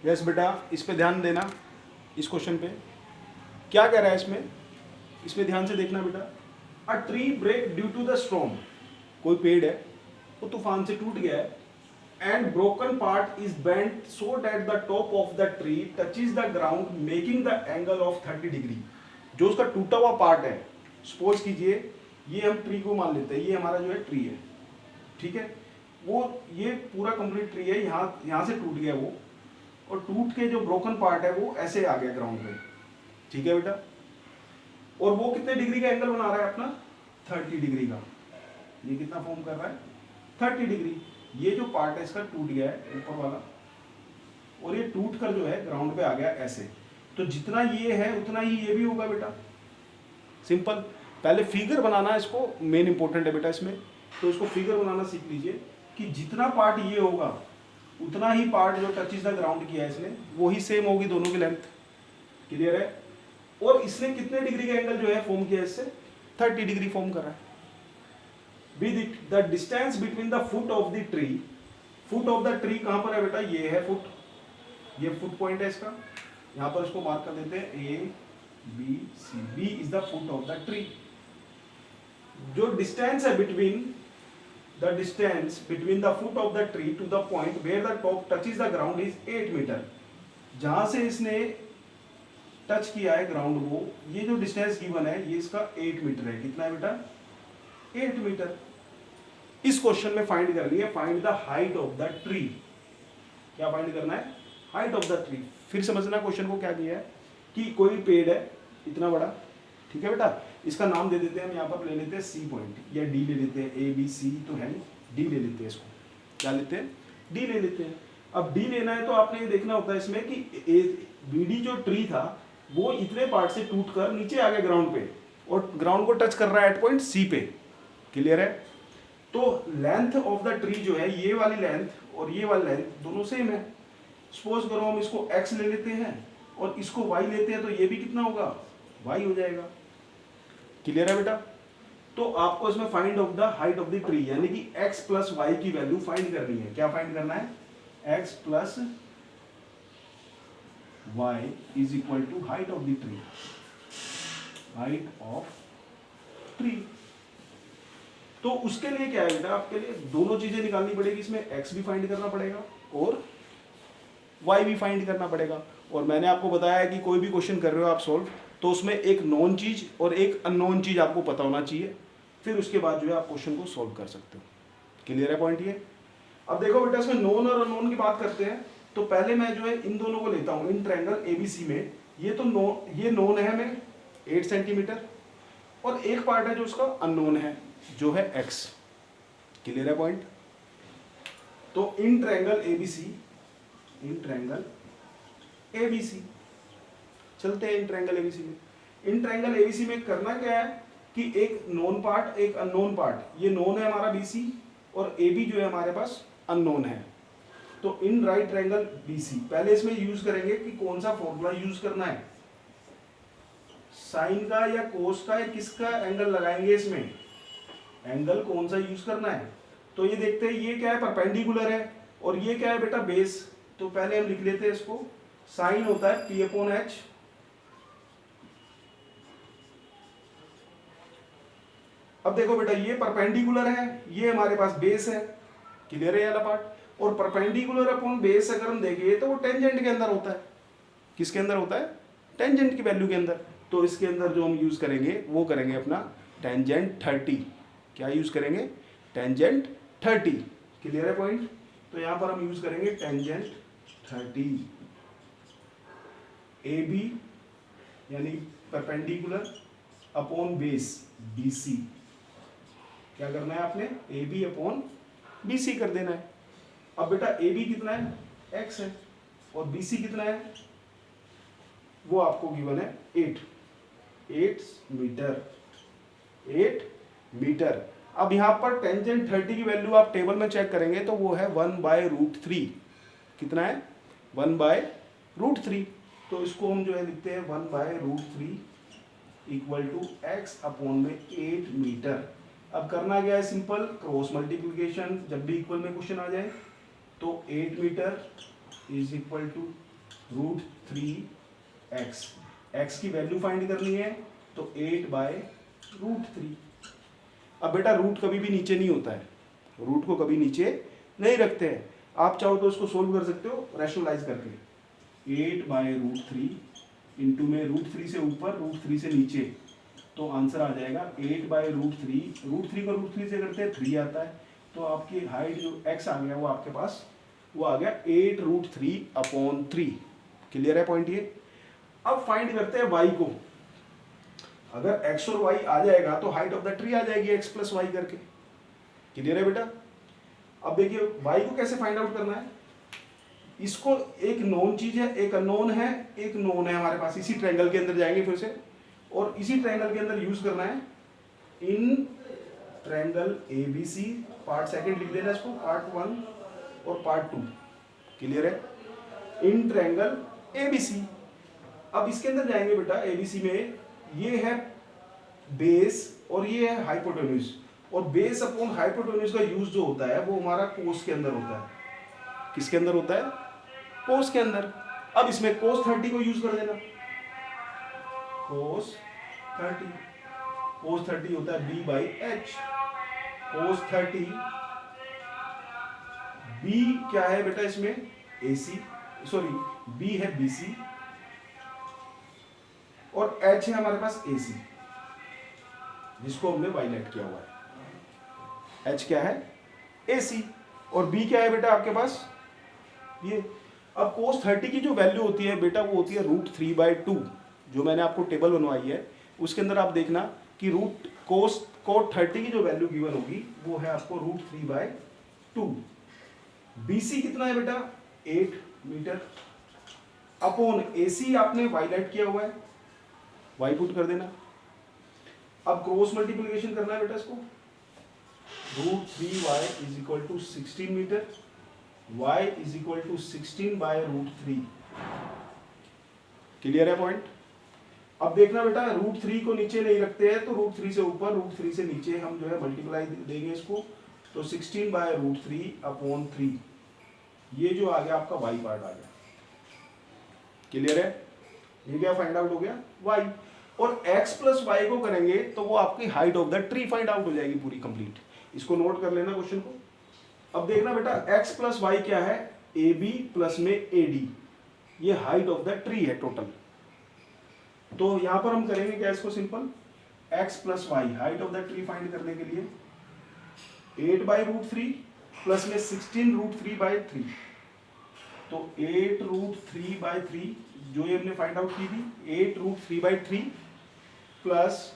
Yes बेटा, इस पे ध्यान देना, इस क्वेश्चन पे क्या कह रहा है इसमें ध्यान से देखना बेटा। A tree break due to the storm, कोई पेड़ है वो तूफान से टूट गया है, and broken part is bent so that the top of the tree touches the ground making the angle of 30 degree. जो उसका टूटा हुआ पार्ट है, सपोज कीजिए ये हम ट्री को मान लेते हैं, ये हमारा जो है ट्री है, ठीक है, वो ये पूरा कंप्लीट ट्री है, यहाँ से टूट गया वो, और टूट के जो ब्रोकन पार्ट है वो ऐसे आ गया ग्राउंड पे, ठीक है बेटा, और वो कितने डिग्री का एंगल बना रहा है अपना 30 डिग्री का। ये कितना फॉर्म कर रहा है 30 डिग्री। ये जो पार्ट है इसका टूट गया है ऊपर वाला, और ये टूट कर जो है ग्राउंड पे आ गया ऐसे, तो जितना ये है उतना ही ये भी होगा बेटा। सिंपल, पहले फिगर बनाना इसको मेन इंपॉर्टेंट है बेटा इसमें, तो इसको फिगर बनाना सीख लीजिए कि जितना पार्ट ये होगा उतना ही पार्ट जो टच इज द ग्राउंड किया है इसने, वो ही सेम होगी दोनों की लेंथ। क्लियर है? और इसने कितने डिग्री का एंगल जो है फॉर्म किया इससे 30 डिग्री फॉर्म कर रहा है। With the distance between the foot of the tree, foot of the tree कहां पर है बेटा, ये है फुट, ये फुट पॉइंट है इसका, यहां पर इसको मार्क कर देते हैं A B C, B is the foot of the tree. जो डिस्टेंस है between the distance between the foot of the tree to the point where the top touches the ground is 8 metre. जहां से इसने touch किया है ground को, ये जो डिस्टेंस गिवन है ये इसका 8 मीटर है। कितना है बेटा 8 मीटर। इस क्वेश्चन में फाइंड कर लिया, find the height of the tree. क्या फाइंड करना है हाइट ऑफ द ट्री। फिर समझना क्वेश्चन को क्या किया है कि कोई पेड़ है इतना बड़ा, ठीक है बेटा, इसका नाम दे देते हैं हम, यहाँ पर ले लेते हैं सी पॉइंट या डी ले लेते हैं, ए बी सी तो है नहीं, डी ले लेते हैं इसको, क्या लेते हैं डी ले लेते हैं। अब डी लेना है तो आपने ये देखना होता है इसमें कि बी डी जो ट्री था वो इतने पार्ट से टूट कर नीचे आ गया ग्राउंड पे, और ग्राउंड को टच कर रहा है एट पॉइंट सी पे। क्लियर है? तो लेंथ ऑफ द ट्री जो है, ये वाली लेंथ और ये वाली लेंथ दोनों सेम है। सपोज करो हम इसको x ले लेते हैं और इसको y लेते हैं, तो ये भी कितना होगा y हो जाएगा। क्लियर है बेटा? तो आपको इसमें find of the height of the tree, यानी कि x प्लस वाई की वैल्यू फाइंड करनी है। क्या फाइंड करना है x plus y is equal to height of the tree, height of tree. तो उसके लिए क्या है बेटा, आपके लिए दोनों चीजें निकालनी पड़ेगी, इसमें x भी फाइंड करना पड़ेगा और y भी फाइंड करना पड़ेगा। और मैंने आपको बताया कि कोई भी क्वेश्चन कर रहे हो आप सोल्व, तो उसमें एक नोन चीज और एक अननोन चीज आपको पता होना चाहिए, फिर उसके बाद जो है आप क्वेश्चन को सोल्व कर सकते हो। क्लियर है पॉइंट ये? अब देखो बेटा, इसमें नोन और अननोन की बात करते हैं, तो पहले मैं जो है इन दोनों को लेता हूं, इन ट्रायंगल एबीसी में ये तो ये नोन है हमें 8 सेंटीमीटर, और एक पार्ट है जो उसका अननोन है जो है x। क्लियर है पॉइंट? तो in triangle ABC, in triangle ABC चलते हैं, इन ट्रायंगल एबीसी में। इन ट्रायंगल एबीसी में करना क्या है कि एक नोन पार्ट एक अननोन पार्ट, ये नोन है हमारा बीसी और एबी जो है हमारे पास अननोन है। तो इन राइट ट्रायंगल बीसी, पहले इसमें यूज करेंगे कि कौन सा फॉर्मूला यूज करना है, साइन का या कोस का या किसका एंगल लगाएंगे इसमें, एंगल कौन सा यूज करना है। तो ये देखते हैं, ये क्या है परपेंडिकुलर है और ये क्या है बेटा बेस। तो पहले हम लिख लेते हैं इसको, साइन होता है पी अपॉन एच, अब देखो बेटा ये परपेंडिकुलर है, ये हमारे पास बेस है। क्लियर है ये वाला पार्ट? और परपेंडिकुलर अपॉन बेस अगर हम देखें तो वो टेंजेंट के अंदर होता है। किसके अंदर होता है? टेंजेंट की वैल्यू के अंदर। तो इसके अंदर जो हम यूज करेंगे वो करेंगे अपना टेंजेंट 30। क्या यूज करेंगे? टेंजेंट 30। क्लियर है पॉइंट? तो यहां पर हम यूज करेंगे टेंजेंट 30 ए बी, यानी परपेंडिकुलर अपॉन बेस BC। क्या करना है आपने? ए बी अपॉन BC कर देना है। अब बेटा ए बी कितना है? x है, और BC कितना है? वो आपको गिवन है 8 मीटर, 8 मीटर। अब यहां पर टेंजेंट 30 की वैल्यू आप टेबल में चेक करेंगे तो वो है 1/√3। कितना है? 1/√3। तो इसको हम जो है लिखते हैं 1/√3 इक्वल टू x अपॉन में 8 मीटर। अब करना क्या है? सिंपल क्रॉस मल्टीप्लिकेशन, जब भी इक्वल में क्वेश्चन आ जाए तो 8 metre is equal to √3x, x की वैल्यू फाइंड करनी है तो 8/√3। अब बेटा रूट कभी भी नीचे नहीं होता है, रूट को कभी नीचे नहीं रखते हैं। आप चाहो तो उसको सोल्व कर सकते हो रैशनलाइज करके, 8/√3 इंटू में √3 से ऊपर √3 से नीचे, तो आंसर आ जाएगा 8/√3। √3 को √3 से करते हैं 3 आता है, तो आपकी हाइट जो x आ गया वो आपके पास वो आ गया 8√3/3। क्लियर है पॉइंट ये। अब फाइंड करते हैं y को। अगर x और y आ जाएगा तो हाइट ऑफ द ट्री आ जाएगी x + y करके। क्लियर है बेटा। अब देखिए y को कैसे फाइंड आउट करना है। इसको एक नोन चीज है, एक अननोन है, एक नोन है हमारे पास। इसी ट्रायंगल के अंदर जाएंगे फिर से, और इसी ट्रायंगल के अंदर यूज करना है in triangle ABC। Part second लिख देना इसको, पार्ट 1 और पार्ट 2। क्लियर है। In triangle ABC। अब इसके अंदर जाएंगे बेटा ABC में, ये है बेस और ये है हाइपोटेन्यूज, और बेस अपॉन हाइपोटेन्यूज का यूज जो होता है वो हमारा कोस के अंदर होता है। किसके अंदर होता है? कोस के अंदर। अब इसमें कोस 30 को यूज कर देना, कोस 30। कोस 30 होता है B/H। कोस 30 B क्या है बेटा इसमें? AC, सॉरी B है BC और H है हमारे पास AC, जिसको हमने वाइलेट किया हुआ है। H क्या है? AC। और B क्या है बेटा आपके पास? ये। अब cos 30 की जो वैल्यू होती है बेटा वो होती है √3/2। जो मैंने आपको टेबल बनवाई है उसके अंदर आप देखना कि cos 30 की जो वैल्यू गिवन होगी वो है आपको √3/2। BC कितना है बेटा? 8 मीटर अपॉन AC आपने वाइलेट किया हुआ है, y पुट कर देना। अब क्रॉस मल्टीप्लिकेशन करना है बेटा इसको, √3y = 16 मीटर, y = 16/√3। क्लियर है पॉइंट। अब देखना बेटा √3 को नीचे नहीं रखते हैं तो √3 से ऊपर √3 से नीचे हम जो है मल्टीप्लाई देंगे इसको, तो 16/√3/3। ये जो आ गया आपका y पार्ट आ गया। क्लियर है। ये क्या फाइंड आउट हो गया? y। और x + y को करेंगे तो वो आपकी height of the tree find out हो जाएगी पूरी कंप्लीट। इसको नोट कर लेना क्वेश्चन को। अब देखना बेटा x + y क्या है? AB प्लस में AD, ये हाइट ऑफ द ट्री है टोटल। तो यहां पर हम करेंगे क्या इसको simple, x + y height of the tree find करने के लिए 8/√3 प्लस में 16√3/3, तो 8√3/3 जो ये हमने फाइंड आउट की थी, 8√3/3 प्लस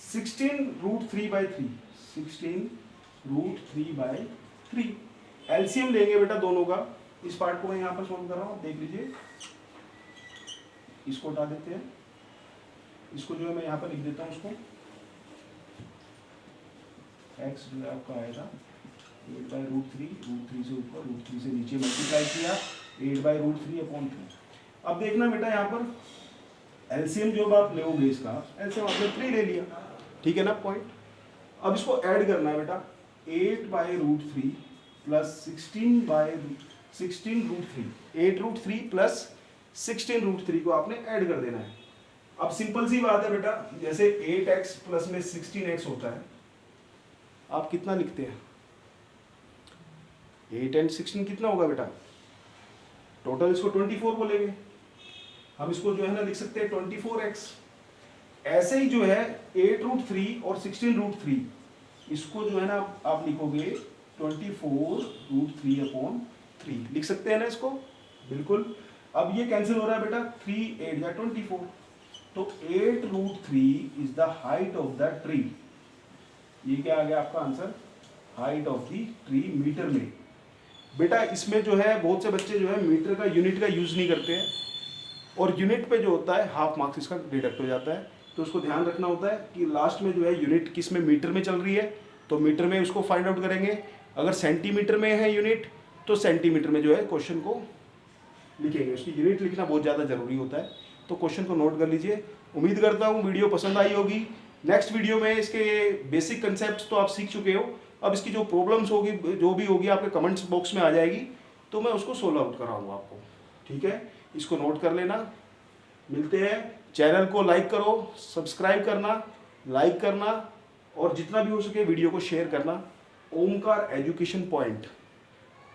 16√3/3, 16√3/3। एलसीएम लेंगे बेटा दोनों का। इस पार्ट को मैं यहां पर सोल्व कर रहा हूं, देख लीजिए। इसको हटा देते हैं, इसको जो है मैं यहां पर लिख देता हूं। उसको x जो है आपका आएगा 8/√3 से ऊपर √3 से नीचे मल्टीप्लाई किया 8/√3/3। अब देखना बेटा यहाँ पर एलसीएम जो आप लोगे इसका एलसीएम आपने 3 ले लिया, ठीक है ना पॉइंट। अब इसको ऐड करना है बेटा, 8/√3 प्लस 16/√3, 8√3 प्लस 16√3 को आपने ऐड कर देना है। अब सिंपल सी बात है बेटा, जैसे 8x प्लस में 16x होता है, आप कितना लिखते हैं? 8 और 16 कितना होगा बेटा? टोटल इसको 24 बोलेंगे हम। इसको जो है ना लिख सकते हैं 24x। ऐसे ही जो है 8√3 और 16√3, इसको जो है ना आप लिखोगे 24√3/3 लिख सकते हैं ना इसको, बिल्कुल। अब ये कैंसिल हो रहा है बेटा, 3 8 या 24, तो 8√3 is the height of the tree. ये क्या आ गया आपका answer? Height of the tree metre में। बेटा इसमें जो है बहुत से बच्चे जो है मीटर का यूनिट का यूज नहीं करते हैं, और यूनिट पे जो होता है हाफ मार्क्स इसका डिडक्ट हो जाता है। तो उसको ध्यान रखना होता है कि लास्ट में जो है यूनिट किस में, मीटर में चल रही है तो मीटर में उसको फाइंड आउट करेंगे। अगर सेंटीमीटर में है यूनिट तो सेंटीमीटर में जो है क्वेश्चन को लिखेंगे। उसकी यूनिट लिखना बहुत ज़्यादा जरूरी होता है, तो क्वेश्चन को नोट कर लीजिए। उम्मीद करता हूँ वीडियो पसंद आई होगी। नेक्स्ट वीडियो में इसके बेसिक कंसेप्ट तो आप सीख चुके हो, अब इसकी जो प्रॉब्लम्स होगी जो भी होगी आपके कमेंट्स बॉक्स में आ जाएगी, तो मैं उसको सोल्व आउट कराऊंगा आपको। ठीक है, इसको नोट कर लेना। मिलते हैं। चैनल को लाइक करो, सब्सक्राइब करना, लाइक करना और जितना भी हो सके वीडियो को शेयर करना। Omkar education point,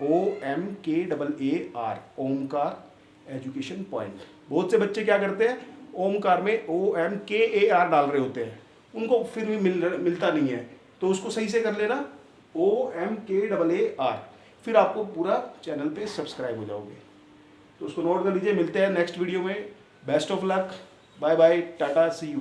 OMKAAR, Omkar education point. बहुत से बच्चे क्या करते हैं, ओमकार में OMKAR डाल रहे होते हैं, उनको फिर भी मिलता नहीं है, तो उसको सही से कर लेना, OMKAAR, फिर आपको पूरा चैनल पे सब्सक्राइब हो जाओगे। तो उसको नोट कर लीजिए। मिलते हैं नेक्स्ट वीडियो में। Best of luck, bye bye, tata, see you.